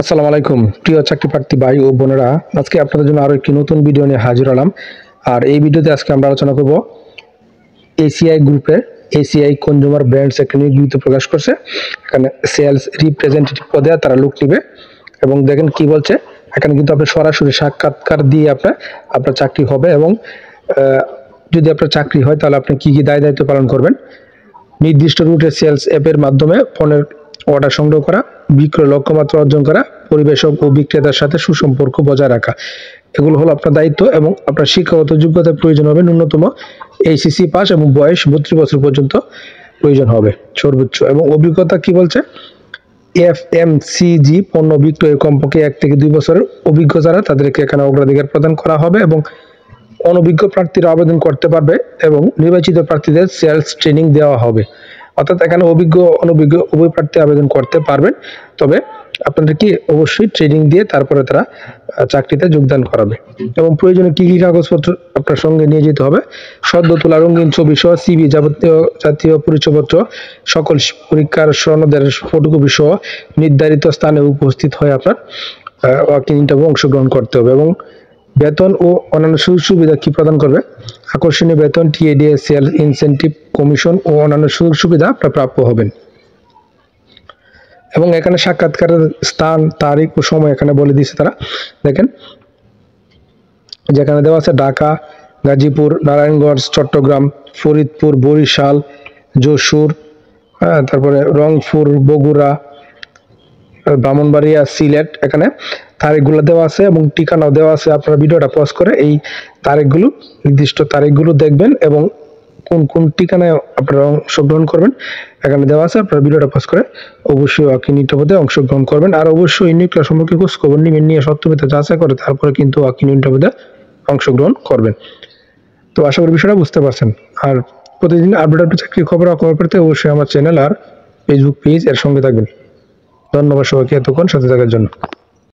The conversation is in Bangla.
আসসালামু আলাইকুম প্রিয় চাকরি প্রার্থী ভাই ও বোনেরা, আজকে আপনাদের জন্য আরো একটি নতুন ভিডিও নিয়ে হাজির হলাম। আর এই ভিডিওতে আজকে আমরা আলোচনা করব এসিআই গ্রুপের এসিআই কনজিউমার ব্র্যান্ডস একটা নিয়োগ বিজ্ঞপ্তি প্রকাশ করছে। এখানে সেলস রিপ্রেজেন্টেটিভ পদে তারা লোক নেবে এবং দেখেন কি বলছে, এখানে কিন্তু আপনি সরাসরি সাক্ষাৎকার দিয়ে আপনার চাকরি হবে এবং যদি আপনার চাকরি হয় তাহলে আপনি কি কি দায়িত্ব পালন করবেন। নির্দিষ্ট রুটে সেলস অ্যাপের মাধ্যমে পণ্যের অর্ডার সংগ্রহ করা, বিক্রয় লক্ষ্যমাত্রা অর্জন করা, পরিবেশক ও বিক্রেতার সাথে সুসম্পর্ক বজায় রাখা, এগুলো হলো আপনার দায়িত্ব। এবং আপনার শিক্ষাগত যোগ্যতার প্রয়োজন হবে ন্যূনতম এইচএসসি পাস এবং বয়স 32 বছর পর্যন্ত প্রয়োজন হবে সর্বোচ্চ। এবং অভিজ্ঞতা কি বলছে, এফএমসিজি পণ্য বিক্রয়ের কমপক্ষে 1 থেকে 2 বছরের অভিজ্ঞ যারা তাদেরকে এখানে অগ্রাধিকার প্রদান করা হবে এবং অনভিজ্ঞ প্রার্থীরা আবেদন করতে পারবে এবং নির্বাচিত প্রার্থীদের সেলস ট্রেনিং দেওয়া হবে। অর্থাৎ এখানে অভিজ্ঞ অনভিজ্ঞ উভয় প্রার্থী আবেদন করতে পারবেন, তবে আপনাদেরকে অবশ্যই ট্রেনিং দিয়ে তারপরে তারা চাকরিতে যোগদান করাবে। এবং প্রয়োজনে কি কি কাগজপত্র আপনার সঙ্গে নিয়ে যেতে হবে, সদ্য তোলা রঙিন ছবি সহ সিভি, যাবতীয় জাতীয় পরিচয়পত্র, সকল পরীক্ষার সনদের ফটোকপি সহ নির্ধারিত স্থানে উপস্থিত হয়ে আপনার ইন্টারভিউ অংশগ্রহণ করতে হবে। এবং বেতন ও অন্যান্য সুযোগ সুবিধা কি প্রদান করবে, আকর্ষণীয় বেতন, টিএডিএস, সেল ইনসেন্টিভ, কমিশন ও অন্যান্য সুযোগ সুবিধা আপনার প্রাপ্য হবেন। এবং এখানে সাক্ষাৎকারের স্থান, তারিখ ও সময় এখানে বলে দিয়েছে তারা। দেখেন যেখানে দেওয়া আছে ঢাকা, গাজীপুর, নারায়ণগঞ্জ, চট্টগ্রাম, ফরিদপুর, বরিশাল, যশোর, তারপরে রংপুর, বগুড়া, ব্রাহ্মণবাড়িয়া, সিলেট, এখানে তারিখগুলো দেওয়া আছে এবং ঠিকানাও দেওয়া আছে। আপনারা ভিডিওটা পজ করে এই তারিখগুলো, নির্দিষ্ট তারিখগুলো দেখবেন এবং কোন কোন ঠিকানায় আপনারা অংশগ্রহণ করবেন এখানে দেওয়া আছে। আপনারা ভিডিওটা পজ করে অবশ্যই ওয়াকিং ইন্টারভিউতে অংশগ্রহণ করবেন। আর অবশ্যই এই নিয়োগটা সম্পর্কে খোঁজ খবর নিবেন, নিয়ে সত্যমিথ্যা যাচাই করে তারপরে কিন্তু ওয়াকিং ইন্টারভিউতে অংশগ্রহণ করবেন। তো আশা করি বিষয়টা বুঝতে পারছেন। আর প্রতিদিন আপডেট চাকরির খবর পেতে অবশ্যই আমার চ্যানেল আর ফেসবুক পেজ এর সঙ্গে থাকবেন। ধন্যবাদ সবাইকে এতক্ষণ সাথে থাকার জন্য।